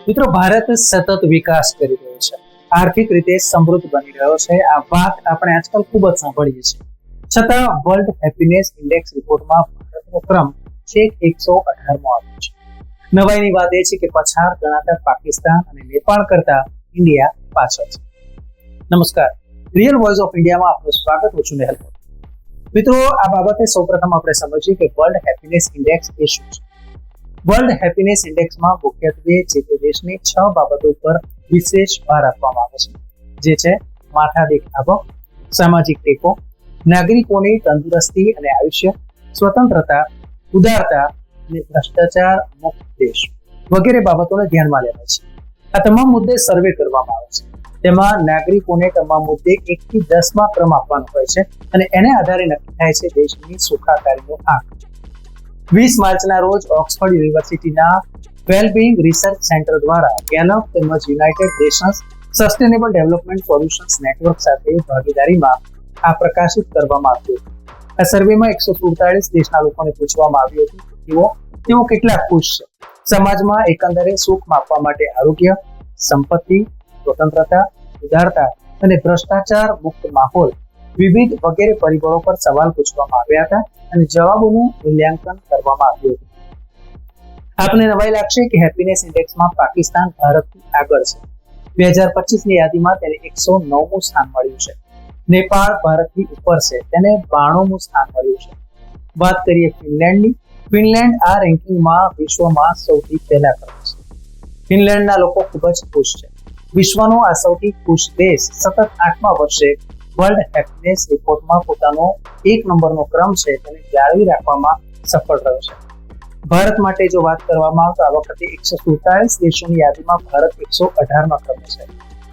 મિત્રો, ભારત સતત વિકાસ કરી રહ્યો છે, આર્થિક રીતે સમૃદ્ધ બની રહ્યો છે. આ વાત આપણે આજકાલ ખૂબ જ સાંભળીએ છીએ. છતાં વર્લ્ડ હેપીનેસ ઇન્ડેક્સ રિપોર્ટમાં ભારતનો ક્રમ છેક 118મો આવ્યો છે. નવાઈની વાત એ છે કે પછાત ગણાતા પાકિસ્તાન અને નેપાળ કરતા ઇન્ડિયા પાછળ છે. નમસ્કાર, રિયલ વોઇસ ઓફ ઇન્ડિયામાં આપનું સ્વાગત. હું છું નેહલ. મિત્રો, આ બાબતે સૌપ્રથમ આપણે સમજીએ કે વર્લ્ડ હેપીનેસ ઇન્ડેક્સ એ શું છે. વર્લ્ડ હેપીનેસ ઇન્ડેક્સમાં મુખ્યત્વે જે તે દેશની 6 બાબતો પર વિશેષ ભાર આપવામાં આવે છે, જે છે માથાદીઠ આવક, સામાજિક ટેકો, નાગરિકોની તંદુરસ્તી અને આયુષ્ય, સ્વતંત્રતા, ઉદારતા અને ભ્રષ્ટાચાર મુક્ત દેશ વગેરે બાબતોને ધ્યાનમાં લેવાય છે. આ તમામ મુદ્દે સર્વે કરવામાં આવે છે. તેમાં નાગરિકોને તમામ મુદ્દે 1 થી 10માં ક્રમ આપવાનો હોય છે અને એને આધારે નક્કી થાય છે દેશની સુખાકારીનો આંક. 20 માર્ચના રોજ ઓક્સફર્ડ યુનિવર્સિટીના વેલબિંગ રિસર્ચ સેન્ટર દ્વારા ગેલપ તેમજ United Nations sustainable development solutions network સાથે ભાગીદારીમાં આ પ્રકાશિત કરવામાં આવ્યું હતું. આ સર્વેમાં 147 દેશના લોકોને પૂછવામાં આવ્યું હતું કે તેઓ કેટલા ખુશ છે. સમાજમાં એકંદરે સુખ માપવા માટે આરોગ્ય, સંપત્તિ, સ્વતંત્રતા, ઉદારતા અને ભ્રષ્ટાચાર મુક્ત માહોલ વિવિધ વગેરે પરિબળો પર સવાલ પૂછવામાં આવ્યા હતા અને જવાબોનું મૂલ્યાંકન કરવામાં આવ્યું હતું. આપને નવાઈ લાગશે કે હેપીનેસ ઇન્ડેક્સમાં પાકિસ્તાન ભારતથી આગળ છે. 2025ની યાદીમાં તેને 109મું સ્થાન મળ્યું છે. નેપાળ ભારતથી ઉપર છે, તેને 92મું સ્થાન મળ્યું છે. વાત કરીએ ફિનલેન્ડની. ફિનલેન્ડ આ રેન્કિંગમાં વિશ્વમાં સૌથી પહેલા ક્રમે છે. ફિનલેન્ડના લોકો ખૂબ જ ખુશ છે. વિશ્વનો આ સૌથી ખુશ દેશ સતત 8મા વર્ષે વર્લ્ડ હેપીનેસ રિપોર્ટમાં પોતાનો 1 નંબરનો ક્રમ છે તેને જાળવી રાખવામાં સફળ રહ્યો છે. ભારત માટે જો વાત કરવામાં આવે તો આ વખતે 147 દેશોની યાદીમાં ભારત 118મા ક્રમે છે.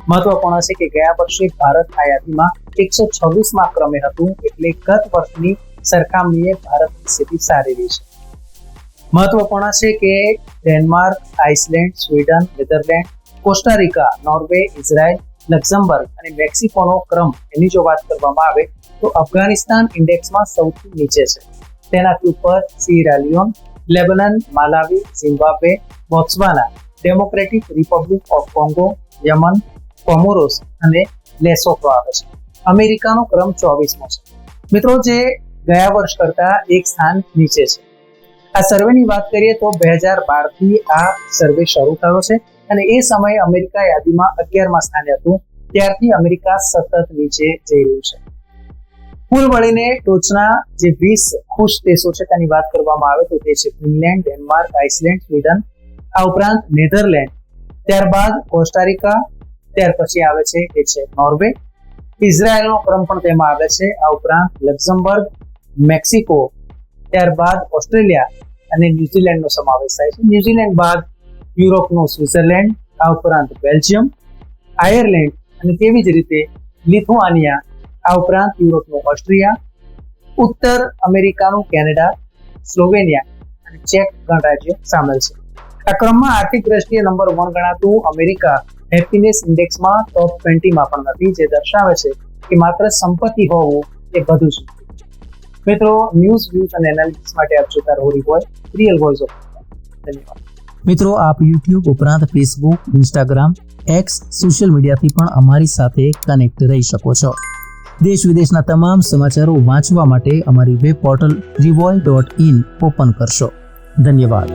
મહત્વપૂર્ણ છે કે ગયા વર્ષે ભારત આ યાદીમાં 126મા ક્રમે હતું, એટલે ગત વર્ષની સરખામણીએ ભારતની સ્થિતિ સારી રહી છે. મહત્વપૂર્ણ છે કે Denmark, Iceland, Sweden, Netherlands, Costa Rica, Norway, Israel, Luxembourg અને મેક્સિકોનો ક્રમ એની જો વાત કરવામાં આવે તો અફઘાનિસ્તાન ઇન્ડેક્સમાં સૌથી નીચે છે. તેનાથી ઉપર Sierra Leone, Lebanon, Malawi, Zimbabwe, Botswana, Democratic Republic of Congo, Yemen, Comoros અને લેસોથો આવે છે. અમેરિકાનો ક્રમ 24મો છે. મિત્રો, જે ગયા વર્ષ કરતા 1 સ્થાન નીચે છે. આ સર્વેની વાત કરીએ તો 2012થી આ સર્વે શરૂ થયો છે અને એ સમયે અમેરિકા યાદીમાં 11મા સ્થાને હતું. ત્યારથી અમેરિકા સતત નીચે જઈ રહ્યું છે. કુલ મળીને ટોચના જે 20 ખુશ દેશો છે તેની વાત કરવામાં આવે તો તે છે ફિનલેન્ડ, ડેનમાર્ક, આઇસલેન્ડ, સ્વીડન, આ ઉપરાંત નેધરલેન્ડ, ત્યારબાદ કોસ્ટારિકા, ત્યાર પછી આવે છે તે છે નોર્વે, ઇઝરાયલનો ક્રમ પણ તેમાં આવે છે, આ ઉપરાંત લક્ઝમબર્ગ, મેક્સિકો, ત્યારબાદ ઓસ્ટ્રેલિયા અને ન્યુઝીલેન્ડનો સમાવેશ થાય છે. ન્યુઝીલેન્ડ બાદ યુરોપનું સ્વિટ્ઝરલેન્ડ, આ ઉપરાંત બેલ્જિયમ, આયર્લેન્ડ અને તેવી જ રીતે લિથુઆનિયા, આ ઉપરાંત યુરોપનું ઓસ્ટ્રિયા, ઉત્તર અમેરિકાનું કેનેડા, સ્લોવેનિયા અને ચેક ગણરાજ્ય સામેલ છે. આ ક્રમમાં આર્થિક દ્રષ્ટિએ નંબર 1 ગણાતું અમેરિકા હેપીનેસ ઇન્ડેક્સમાં ટોપ 20માં પણ નથી, જે દર્શાવે છે કે માત્ર સંપત્તિ હોવું એ બધું જ નથી. મિત્રો, ન્યૂઝ, વ્યૂઝ અને એનાલિસિસ માટે આપ જોતા રહો રિયલ વોઇસ ઓફ ઇન્ડિયા. ધન્યવાદ. મિત્રો, આપ યુટ્યુબ ઉપરાંત ફેસબુક, ઇન્સ્ટાગ્રામ, એક્સ સોશિયલ મીડિયાથી પણ અમારી સાથે કનેક્ટ રહી શકો છો. દેશ વિદેશના તમામ સમાચારો વાંચવા માટે અમારી વેબ પોર્ટલ revolt.in ઓપન કરશો. ધન્યવાદ.